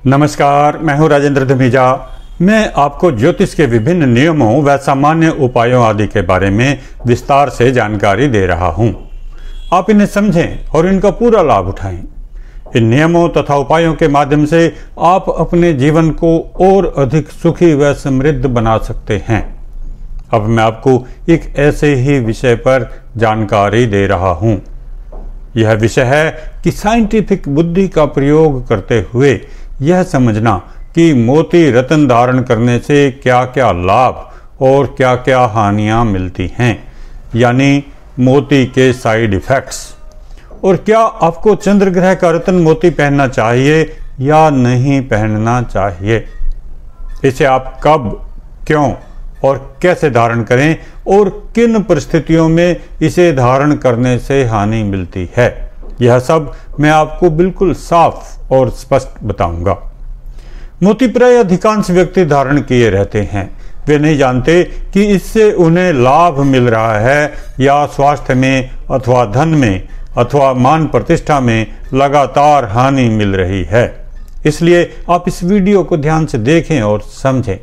नमस्कार, मैं हूं राजेंद्र धमीजा। मैं आपको ज्योतिष के विभिन्न नियमों व सामान्य उपायों आदि के बारे में विस्तार से जानकारी दे रहा हूं। आप इन्हें समझें और इनका पूरा लाभ उठाएं। इन नियमों तथा उपायों के माध्यम से आप अपने जीवन को और अधिक सुखी व समृद्ध बना सकते हैं। अब मैं आपको एक ऐसे ही विषय पर जानकारी दे रहा हूं। यह विषय है कि साइंटिफिक बुद्धि का प्रयोग करते हुए यह समझना कि मोती रत्न धारण करने से क्या क्या लाभ और क्या क्या हानियां मिलती हैं, यानी मोती के साइड इफेक्ट्स। और क्या आपको चंद्र ग्रह का रत्न मोती पहनना चाहिए या नहीं पहनना चाहिए, इसे आप कब, क्यों और कैसे धारण करें और किन परिस्थितियों में इसे धारण करने से हानि मिलती है, यह सब मैं आपको बिल्कुल साफ और स्पष्ट बताऊंगा। मोती प्राय अधिकांश व्यक्ति धारण किए रहते हैं। वे नहीं जानते कि इससे उन्हें लाभ मिल रहा है या स्वास्थ्य में अथवा धन में अथवा मान प्रतिष्ठा में लगातार हानि मिल रही है। इसलिए आप इस वीडियो को ध्यान से देखें और समझें।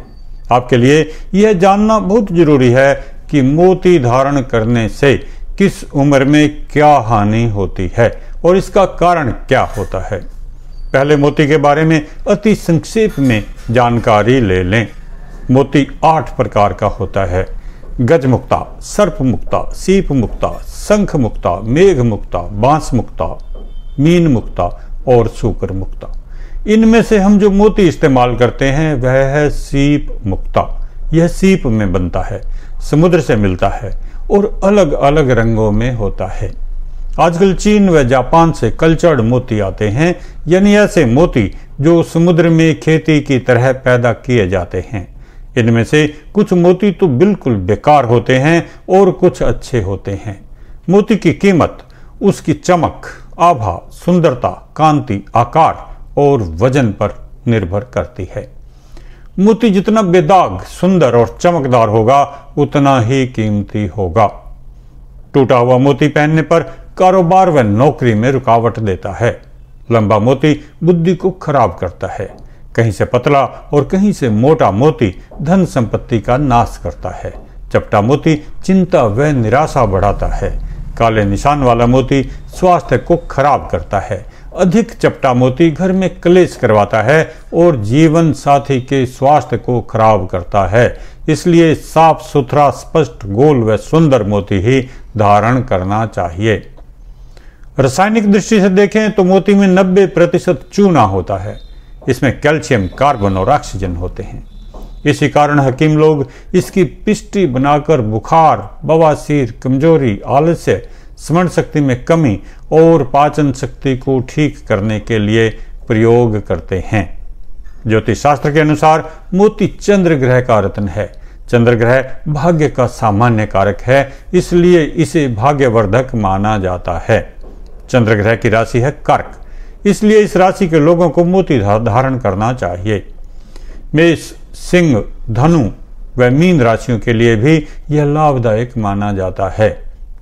आपके लिए यह जानना बहुत जरूरी है कि मोती धारण करने से किस उम्र में क्या हानि होती है और इसका कारण क्या होता है। पहले मोती के बारे में अति संक्षेप में जानकारी ले लें। मोती 8 प्रकार का होता है: गज मुक्ता, सर्प मुक्ता, सीप मुक्ता, शंख मुक्ता, मेघ मुक्ता, बांस मुक्ता, मीन मुक्ता और सूकर मुक्ता। इनमें से हम जो मोती इस्तेमाल करते हैं वह है सीप मुक्ता। यह सीप में बनता है, समुद्र से मिलता है और अलग अलग रंगों में होता है। आजकल चीन व जापान से कल्चर्ड मोती आते हैं, यानी ऐसे मोती जो समुद्र में खेती की तरह पैदा किए जाते हैं। इनमें से कुछ मोती तो बिल्कुल बेकार होते हैं और कुछ अच्छे होते हैं। मोती की कीमत उसकी चमक, आभा, सुंदरता, कांति, आकार और वजन पर निर्भर करती है। मोती जितना बेदाग, सुंदर और चमकदार होगा उतना ही कीमती होगा। टूटा हुआ मोती पहनने पर कारोबार व नौकरी में रुकावट देता है। लंबा मोती बुद्धि को खराब करता है। कहीं से पतला और कहीं से मोटा मोती धन संपत्ति का नाश करता है। चपटा मोती चिंता व निराशा बढ़ाता है। काले निशान वाला मोती स्वास्थ्य को खराब करता है। अधिक चपटा मोती घर में क्लेश करवाता है और जीवन साथी के स्वास्थ्य को खराब करता है। इसलिए साफ सुथरा, स्पष्ट, गोल व सुंदर मोती ही धारण करना चाहिए। रासायनिक दृष्टि से देखें तो मोती में 90% चूना होता है। इसमें कैल्शियम, कार्बन और ऑक्सीजन होते हैं। इसी कारण हकीम लोग इसकी पिष्टी बनाकर बुखार, बवासीर, कमजोरी, आलस्य, स्मरण शक्ति में कमी और पाचन शक्ति को ठीक करने के लिए प्रयोग करते हैं। ज्योतिष शास्त्र के अनुसार मोती चंद्र ग्रह का रत्न है। चंद्र ग्रह भाग्य का सामान्य कारक है, इसलिए इसे भाग्यवर्धक माना जाता है। चंद्र ग्रह की राशि है कर्क, इसलिए इस राशि के लोगों को मोती धारण करना चाहिए। मेष, सिंह, धनु व मीन राशियों के लिए भी यह लाभदायक माना जाता है।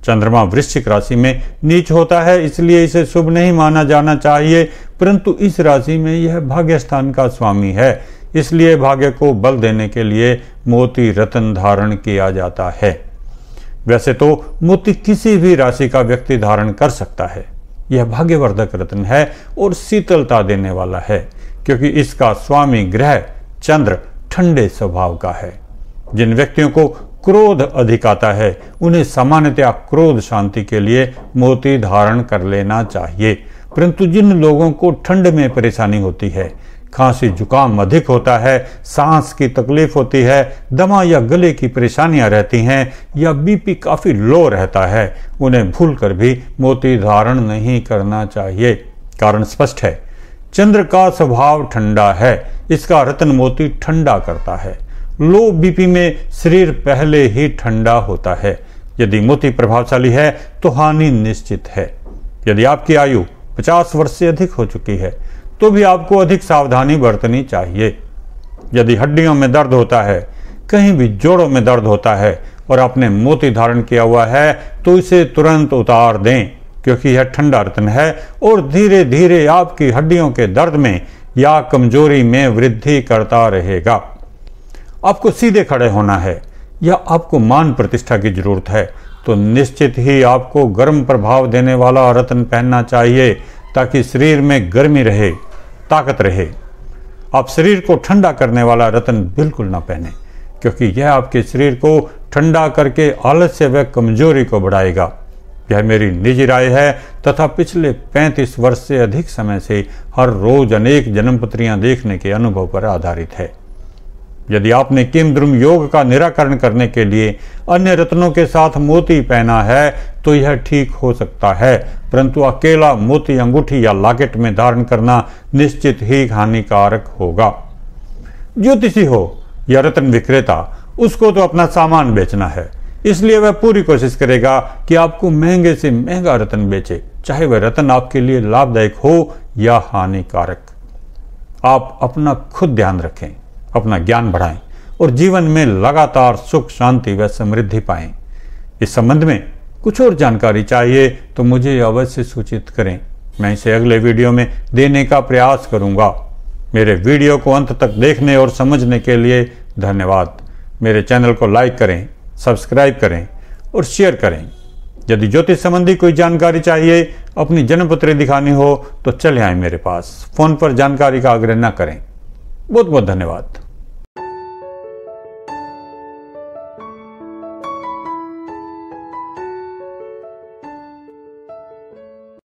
चंद्रमा वृश्चिक राशि में नीच होता है, इसलिए इसे शुभ नहीं माना जाना चाहिए, परंतु इस राशि में यह भाग्य स्थान का स्वामी है, इसलिए भाग्य को बल देने के लिए मोती रत्न धारण किया जाता है। वैसे तो मोती किसी भी राशि का व्यक्ति धारण कर सकता है। यह भाग्यवर्धक रत्न है और शीतलता देने वाला है, क्योंकि इसका स्वामी ग्रह चंद्र ठंडे स्वभाव का है। जिन व्यक्तियों को क्रोध अधिक आता है उन्हें सामान्यतया क्रोध शांति के लिए मोती धारण कर लेना चाहिए, परंतु जिन लोगों को ठंड में परेशानी होती है, खांसी जुकाम अधिक होता है, सांस की तकलीफ होती है, दमा या गले की परेशानियां रहती हैं या बीपी काफी लो रहता है, उन्हें भूलकर भी मोती धारण नहीं करना चाहिए। कारण स्पष्ट है, चंद्र का स्वभाव ठंडा है। इसका रत्न मोती ठंडा करता है। लो बीपी में शरीर पहले ही ठंडा होता है। यदि मोती प्रभावशाली है तो हानि निश्चित है। यदि आपकी आयु 50 वर्ष से अधिक हो चुकी है तो भी आपको अधिक सावधानी बरतनी चाहिए। यदि हड्डियों में दर्द होता है, कहीं भी जोड़ों में दर्द होता है और आपने मोती धारण किया हुआ है तो इसे तुरंत उतार दें, क्योंकि यह ठंडा रत्न है और धीरे धीरे आपकी हड्डियों के दर्द में या कमजोरी में वृद्धि करता रहेगा। आपको सीधे खड़े होना है या आपको मान प्रतिष्ठा की जरूरत है तो निश्चित ही आपको गर्म प्रभाव देने वाला रत्न पहनना चाहिए ताकि शरीर में गर्मी रहे, ताकत रहे। आप शरीर को ठंडा करने वाला रत्न बिल्कुल ना पहने, क्योंकि यह आपके शरीर को ठंडा करके आलस्य व कमजोरी को बढ़ाएगा। यह मेरी निजी राय है तथा पिछले 35 वर्ष से अधिक समय से हर रोज अनेक जन्मपत्रियां देखने के अनुभव पर आधारित है। यदि आपने किमद्रुम योग का निराकरण करने के लिए अन्य रत्नों के साथ मोती पहना है तो यह ठीक हो सकता है, परंतु अकेला मोती अंगूठी या लॉकेट में धारण करना निश्चित ही हानिकारक होगा। ज्योतिषी हो या रत्न विक्रेता, उसको तो अपना सामान बेचना है, इसलिए वह पूरी कोशिश करेगा कि आपको महंगे से महंगा रत्न बेचे, चाहे वह रत्न आपके लिए लाभदायक हो या हानिकारक। आप अपना खुद ध्यान रखें, अपना ज्ञान बढ़ाएं और जीवन में लगातार सुख, शांति व समृद्धि पाएं। इस संबंध में कुछ और जानकारी चाहिए तो मुझे अवश्य सूचित करें, मैं इसे अगले वीडियो में देने का प्रयास करूंगा। मेरे वीडियो को अंत तक देखने और समझने के लिए धन्यवाद। मेरे चैनल को लाइक करें, सब्सक्राइब करें और शेयर करें। यदि ज्योतिष संबंधी कोई जानकारी चाहिए, अपनी जन्मपत्री दिखानी हो तो चले आएं मेरे पास। फोन पर जानकारी का आग्रह न करें। बहुत बहुत धन्यवाद।